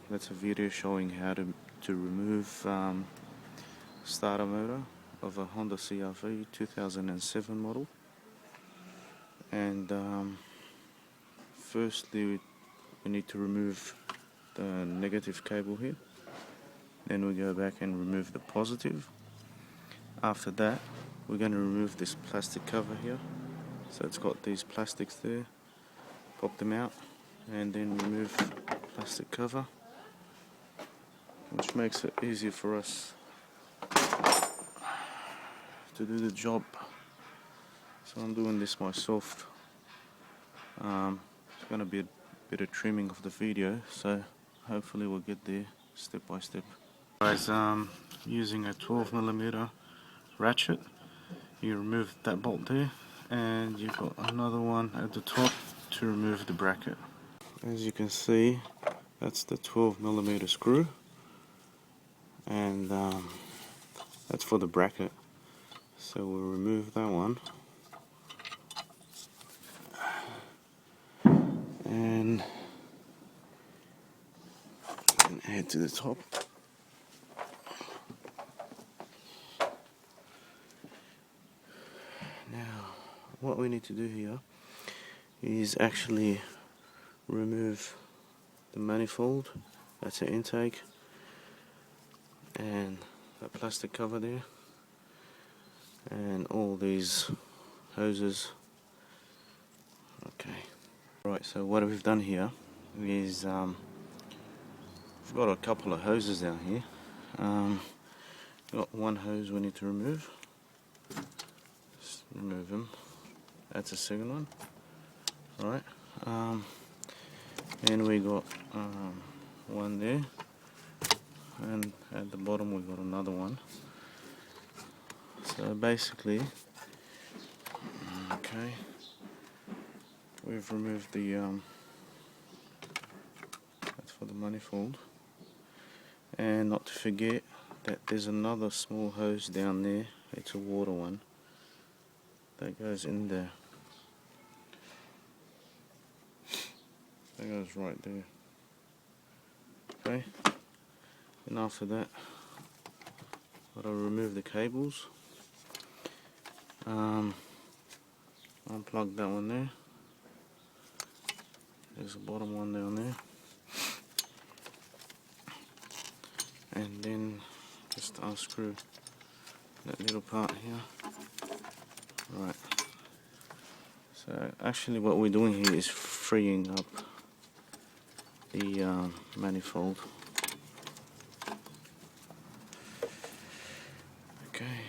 That's a video showing how to remove starter motor of a Honda CRV 2007 model. And firstly we need to remove the negative cable here, then we go back and remove the positive. After that we're going to remove this plastic cover here, so it's got these plastics there, pop them out and then remove the plastic cover, which makes it easier for us to do the job. So I'm doing this myself. It's going to be a bit of trimming of the video, so hopefully we'll get there step by step. Guys, using a 12mm ratchet, you remove that bolt there, and you've got another one at the top to remove the bracket. As you can see, that's the 12mm screw, and that's for the bracket. So we'll remove that one and head to the top. Now what we need to do here is actually remove the manifold, that's the intake, and that plastic cover there, and all these hoses. Okay, right, so what we've done here is we've got a couple of hoses down here. Got one hose we need to remove. Just remove them. That's the second one. Right. And we got one there, and at the bottom we got another one. So basically, okay, we've removed the that's for the manifold, and not to forget that there's another small hose down there. It's a water one that goes in there. That goes right there. Okay, and after that I'll remove the cables. Unplug that one there. There's a bottom one down there, and then just unscrew that little part here. Right, so actually what we're doing here is freeing up the manifold. Okay,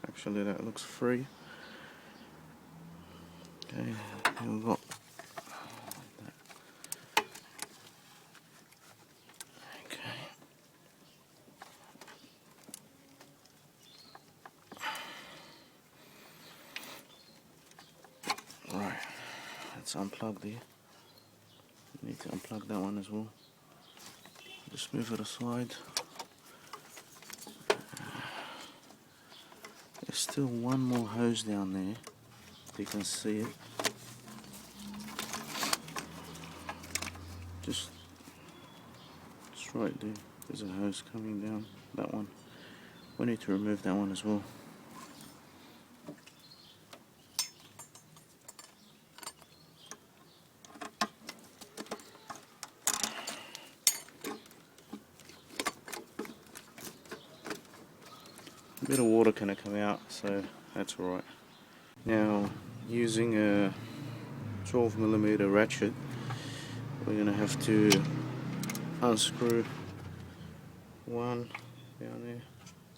actually that looks free. Okay, here we've got that. Okay, right, let's unplug there. You need to unplug that one as well. Just move it aside. There's still one more hose down there, if you can see it. Just right there, there's a hose coming down, that one. We need to remove that one as well. A bit of water can come out, so that's alright. Now, using a 12mm ratchet, we're going to have to unscrew one down there,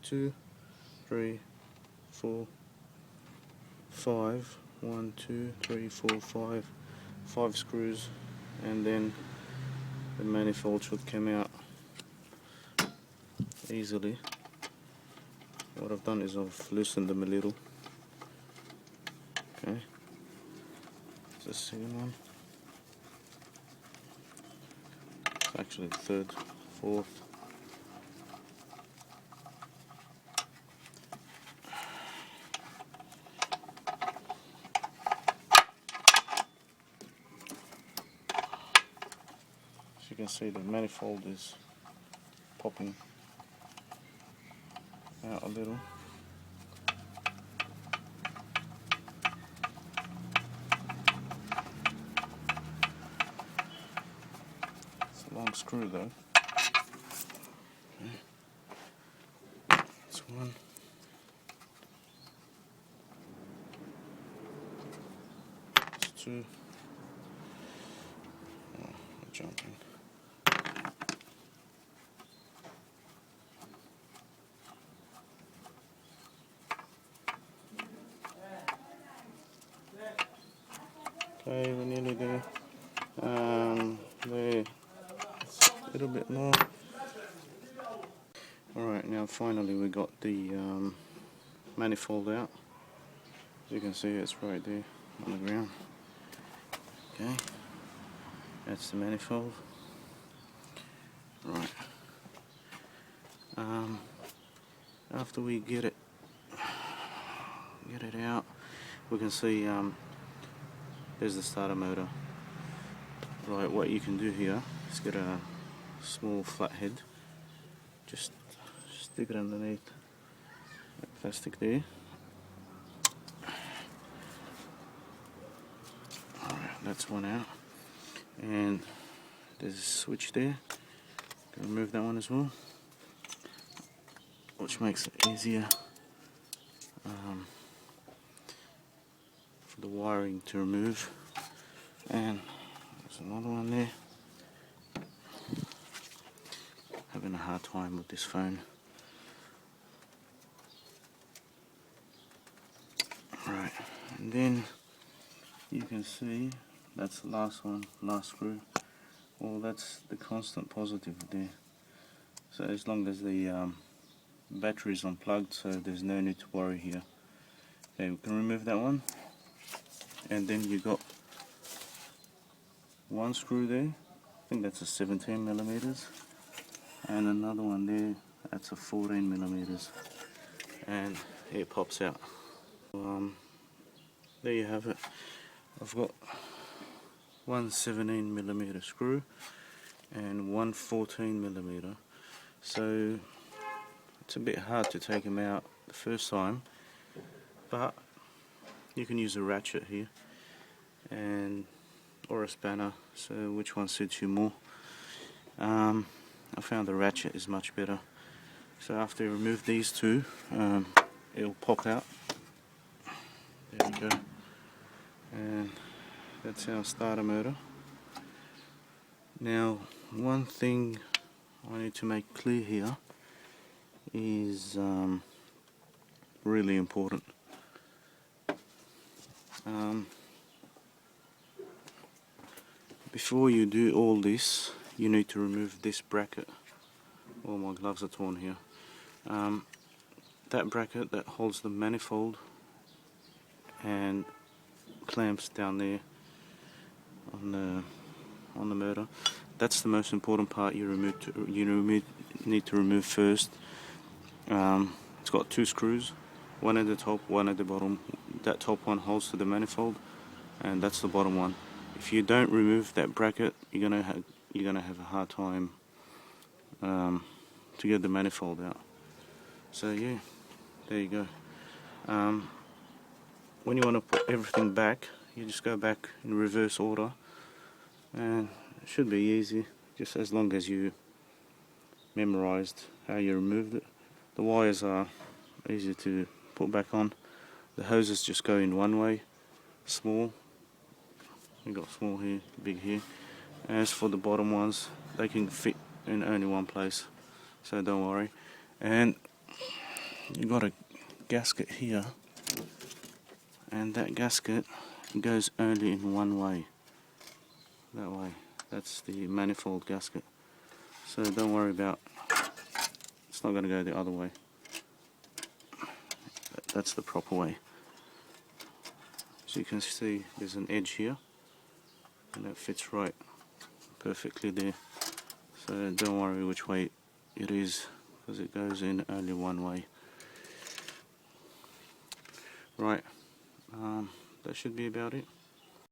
2, 3, 4, 5, 1, 2, 3, 4, 5 screws, and then the manifold should come out easily. What I've done is I've loosened them a little. Okay, it's the second one. It's actually the third, fourth. you can see, the manifold is popping out a little. It's a long screw though. Okay. That's one. That's two. Oh, I'm jumping. Okay, we're nearly there. There. A little bit more. Alright, now finally we got the manifold out. As you can see, it's right there on the ground. Okay, that's the manifold. Right. After we get it out, we can see there's the starter motor. Right, what you can do here is get a small flathead, just stick it underneath that plastic there. Alright, that's one out, and there's a switch there. Can remove that one as well, which makes it easier for the wiring to remove. And there's another one there. Having a hard time with this phone. Right, and then you can see that's the last one, last screw. Well, that's the constant positive there. So as long as the battery is unplugged, so there's no need to worry here. Okay, we can remove that one, and then you got one screw there. I think that's a 17 millimeters, and another one there. That's a 14 millimeters, and it pops out. There you have it. I've got one 17 millimeter screw and one 14 millimeter. So it's a bit hard to take them out the first time, but you can use a ratchet here and or a spanner, so which one suits you more. I found the ratchet is much better. So after you remove these two, it'll pop out. There we go. And that's our starter motor. Now, one thing I need to make clear here is really important. Before you do all this, you need to remove this bracket. Oh, my gloves are torn here. That bracket that holds the manifold and clamps down there on the motor. That's the most important part you need to remove first. It's got two screws, one at the top, one at the bottom. That top one holds to the manifold, and that's the bottom one. If you don't remove that bracket, you're gonna have a hard time to get the manifold out. So yeah, there you go. When you want to put everything back, you just go back in reverse order, and it should be easy, just as long as you memorized how you removed it. The wires are easy to put back on. The hoses just go in one way, small. You got small here, big here. As for the bottom ones, they can fit in only one place, so don't worry. And you got a gasket here, and that gasket goes only in one way. That way. That's the manifold gasket. So don't worry about, it's not going to go the other way. That's the proper way. As you can see, there's an edge here, and that fits right perfectly there. So don't worry which way it is, because it goes in only one way. Right, that should be about it.